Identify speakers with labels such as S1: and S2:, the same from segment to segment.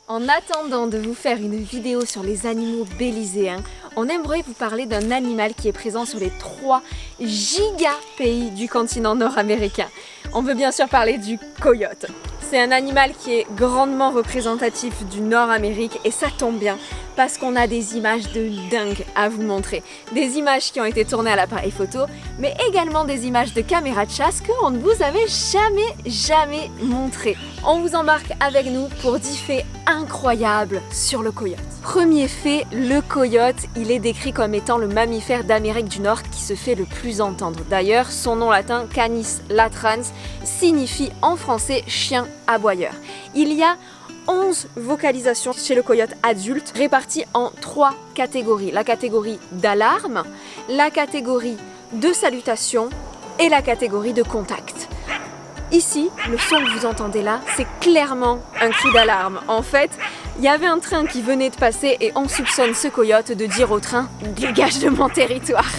S1: En attendant de vous faire une vidéo sur les animaux béliséens, on aimerait vous parler d'un animal qui est présent sur les 3 giga pays du continent nord-américain. On veut bien sûr parler du coyote. C'est un animal qui est grandement représentatif du Nord-Amérique et ça tombe bien parce qu'on a des images de dingue à vous montrer. Des images qui ont été tournées à l'appareil photo, mais également des images de caméras de chasse qu'on ne vous avait jamais montrées. On vous embarque avec nous pour 10 faits incroyables sur le coyote. Premier fait, le coyote, il est décrit comme étant le mammifère d'Amérique du Nord qui se fait le plus entendre. D'ailleurs, son nom latin, Canis latrans, signifie en français chien aboyeur. Il y a 11 vocalisations chez le coyote adulte, réparties en 3 catégories. La catégorie d'alarme, la catégorie de salutation et la catégorie de contact. Ici, le son que vous entendez là, c'est clairement un cri d'alarme. En fait, il y avait un train qui venait de passer et on soupçonne ce coyote de dire au train « Dégage de mon territoire !»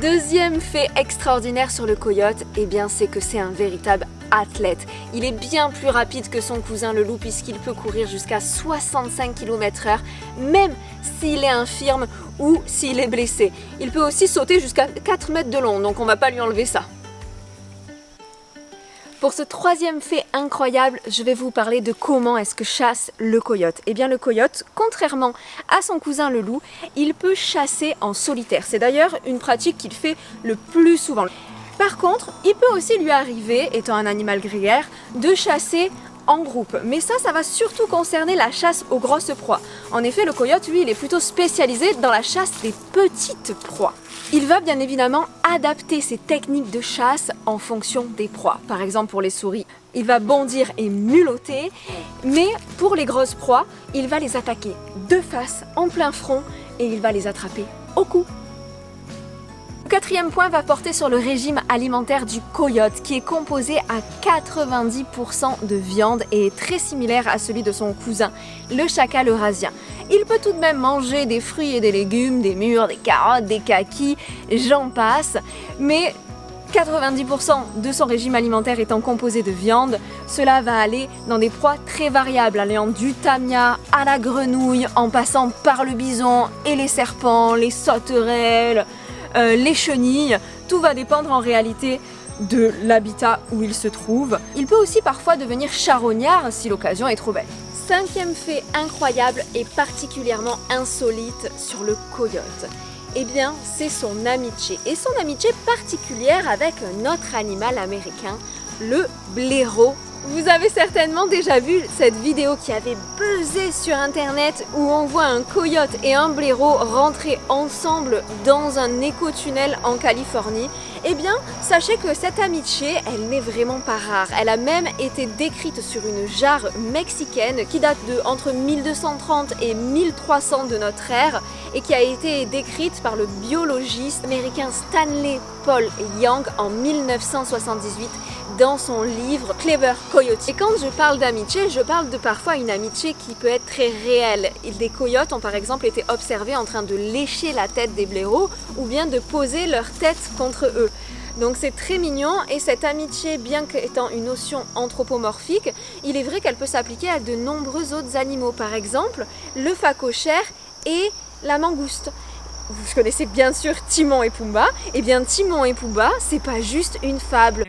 S1: Deuxième fait extraordinaire sur le coyote, eh bien c'est que c'est un véritable athlète. Il est bien plus rapide que son cousin le loup puisqu'il peut courir jusqu'à 65 km/h, même s'il est infirme ou s'il est blessé. Il peut aussi sauter jusqu'à 4 mètres de long, donc on va pas lui enlever ça. Pour ce troisième fait incroyable, je vais vous parler de comment est-ce que chasse le coyote. Eh bien le coyote, contrairement à son cousin le loup, il peut chasser en solitaire. C'est d'ailleurs une pratique qu'il fait le plus souvent. Par contre, il peut aussi lui arriver, étant un animal grégaire, de chasser en groupe. Mais ça va surtout concerner la chasse aux grosses proies. En effet, le coyote, lui, il est plutôt spécialisé dans la chasse des petites proies. Il va bien évidemment adapter ses techniques de chasse en fonction des proies. Par exemple, pour les souris, il va bondir et mulotter, mais pour les grosses proies, il va les attaquer de face, en plein front, et il va les attraper au cou. Le quatrième point va porter sur le régime alimentaire du coyote qui est composé à 90% de viande et est très similaire à celui de son cousin, le chacal eurasien. Il peut tout de même manger des fruits et des légumes, des mûres, des carottes, des kakis, j'en passe, mais 90% de son régime alimentaire étant composé de viande, cela va aller dans des proies très variables, allant du tamia à la grenouille, en passant par le bison et les serpents, les sauterelles, les chenilles. Tout va dépendre en réalité de l'habitat où il se trouve. Il peut aussi parfois devenir charognard si l'occasion est trop belle. Cinquième fait incroyable et particulièrement insolite sur le coyote, eh bien c'est son amitié. Et son amitié particulière avec notre animal américain, le blaireau. Vous avez certainement déjà vu cette vidéo qui avait buzzé sur internet où on voit un coyote et un blaireau rentrer ensemble dans un écotunnel en Californie. Eh bien, sachez que cette amitié, elle n'est vraiment pas rare. Elle a même été décrite sur une jarre mexicaine qui date de entre 1230 et 1300 de notre ère et qui a été décrite par le biologiste américain Stanley Paul Young en 1978 dans son livre Clever Coyote. Et quand je parle d'amitié, je parle de parfois une amitié qui peut être très réelle. Des coyotes ont par exemple été observés en train de lécher la tête des blaireaux ou bien de poser leur tête contre eux. Donc c'est très mignon et cette amitié, bien qu'étant une notion anthropomorphique, il est vrai qu'elle peut s'appliquer à de nombreux autres animaux. Par exemple, le phacochère et la mangouste. Vous connaissez bien sûr Timon et Pumba. Eh bien Timon et Pumba, c'est pas juste une fable.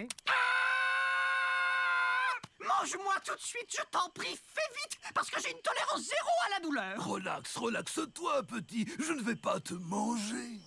S2: Mange-moi tout de suite, je t'en prie, fais vite, parce que j'ai une tolérance zéro à la douleur.
S3: Relaxe-toi, petit, je ne vais pas te manger.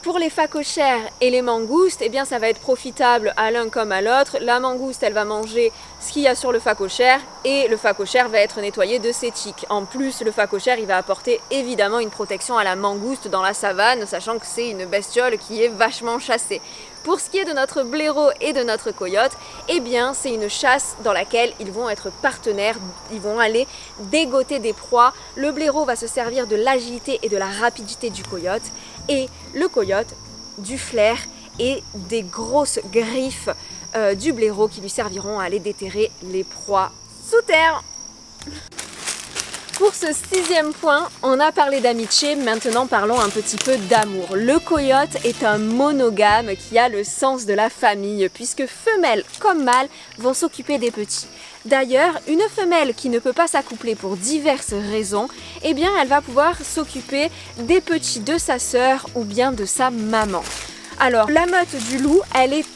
S1: Pour les phacochères et les mangoustes, eh bien ça va être profitable à l'un comme à l'autre. La mangouste, elle va manger ce qu'il y a sur le phacochère et le phacochère va être nettoyé de ses tiques. En plus, le phacochère, il va apporter évidemment une protection à la mangouste dans la savane, sachant que c'est une bestiole qui est vachement chassée. Pour ce qui est de notre blaireau et de notre coyote, eh bien c'est une chasse dans laquelle ils vont être partenaires, ils vont aller dégoter des proies. Le blaireau va se servir de l'agilité et de la rapidité du coyote et le coyote du flair et des grosses griffes du blaireau qui lui serviront à aller déterrer les proies sous terre. Pour ce 6e point, on a parlé d'amitié, maintenant parlons un petit peu d'amour. Le coyote est un monogame qui a le sens de la famille, puisque femelles comme mâles vont s'occuper des petits. D'ailleurs, une femelle qui ne peut pas s'accoupler pour diverses raisons, eh bien elle va pouvoir s'occuper des petits de sa sœur ou bien de sa maman. Alors, la meute du loup, elle est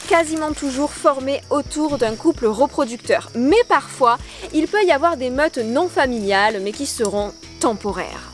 S1: quasiment toujours formée autour d'un couple reproducteur. Mais parfois, il peut y avoir des meutes non familiales, mais qui seront temporaires.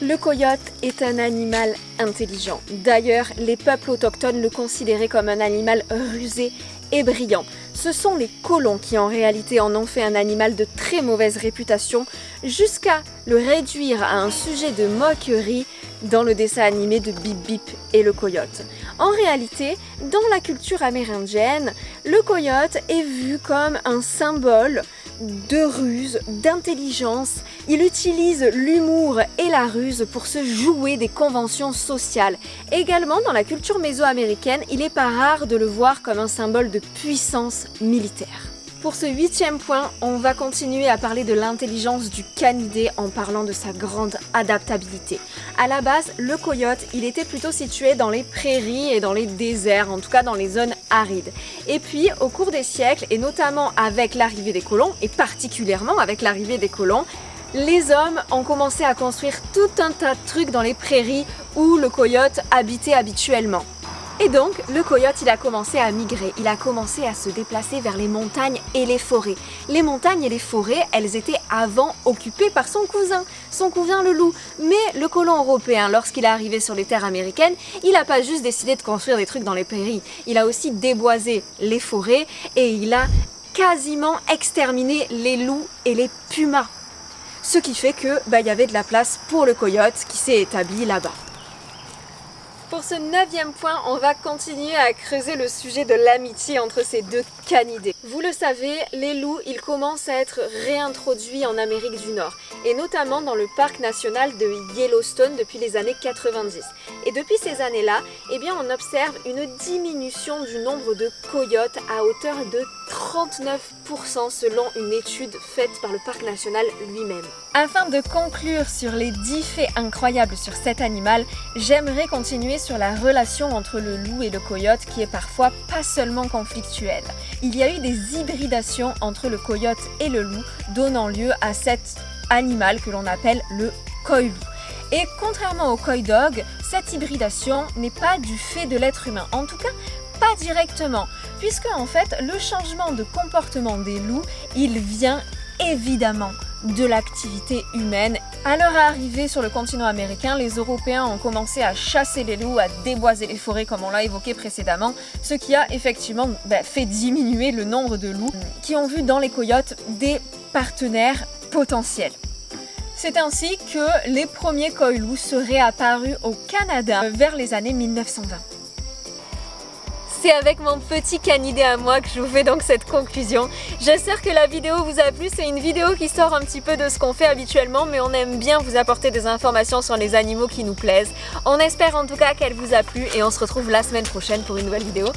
S1: Le coyote est un animal intelligent. D'ailleurs, les peuples autochtones le considéraient comme un animal rusé et brillant. Ce sont les colons qui en réalité en ont fait un animal de très mauvaise réputation, jusqu'à le réduire à un sujet de moquerie dans le dessin animé de Bip Bip et le coyote. En réalité, dans la culture amérindienne, le coyote est vu comme un symbole de ruse, d'intelligence. Il utilise l'humour et la ruse pour se jouer des conventions sociales. Également, dans la culture mésoaméricaine, il n'est pas rare de le voir comme un symbole de puissance militaire. Pour ce 8e point, on va continuer à parler de l'intelligence du canidé en parlant de sa grande adaptabilité. À la base, le coyote, il était plutôt situé dans les prairies et dans les déserts, en tout cas dans les zones arides. Et puis, au cours des siècles, et notamment avec l'arrivée des colons, et particulièrement avec l'arrivée des colons, les hommes ont commencé à construire tout un tas de trucs dans les prairies où le coyote habitait habituellement. Et donc, le coyote, il a commencé à migrer, il a commencé à se déplacer vers les montagnes et les forêts. Les montagnes et les forêts, elles étaient avant occupées par son cousin le loup. Mais le colon européen, lorsqu'il est arrivé sur les terres américaines, il n'a pas juste décidé de construire des trucs dans les prairies. Il a aussi déboisé les forêts et il a quasiment exterminé les loups et les pumas. Ce qui fait que, y avait de la place pour le coyote qui s'est établi là-bas. Pour ce 9e point, on va continuer à creuser le sujet de l'amitié entre ces deux canidés. Vous le savez, les loups, ils commencent à être réintroduits en Amérique du Nord, et notamment dans le parc national de Yellowstone depuis les années 90. Et depuis ces années-là, on observe une diminution du nombre de coyotes à hauteur de 39% selon une étude faite par le parc national lui-même. Afin de conclure sur les 10 faits incroyables sur cet animal, j'aimerais continuer sur la relation entre le loup et le coyote qui est parfois pas seulement conflictuelle. Il y a eu des hybridations entre le coyote et le loup, donnant lieu à cet animal que l'on appelle le coy-loup. Et contrairement au coy dog, cette hybridation n'est pas du fait de l'être humain, en tout cas pas directement, puisque en fait le changement de comportement des loups, il vient évidemment de l'activité humaine. À leur arrivée sur le continent américain, les Européens ont commencé à chasser les loups, à déboiser les forêts comme on l'a évoqué précédemment, ce qui a effectivement fait diminuer le nombre de loups qui ont vu dans les coyotes des partenaires potentiels. C'est ainsi que les premiers coy-loups seraient apparus au Canada vers les années 1920. C'est avec mon petit canidé à moi que je vous fais donc cette conclusion. J'espère que la vidéo vous a plu. C'est une vidéo qui sort un petit peu de ce qu'on fait habituellement, mais on aime bien vous apporter des informations sur les animaux qui nous plaisent. On espère en tout cas qu'elle vous a plu et on se retrouve la semaine prochaine pour une nouvelle vidéo.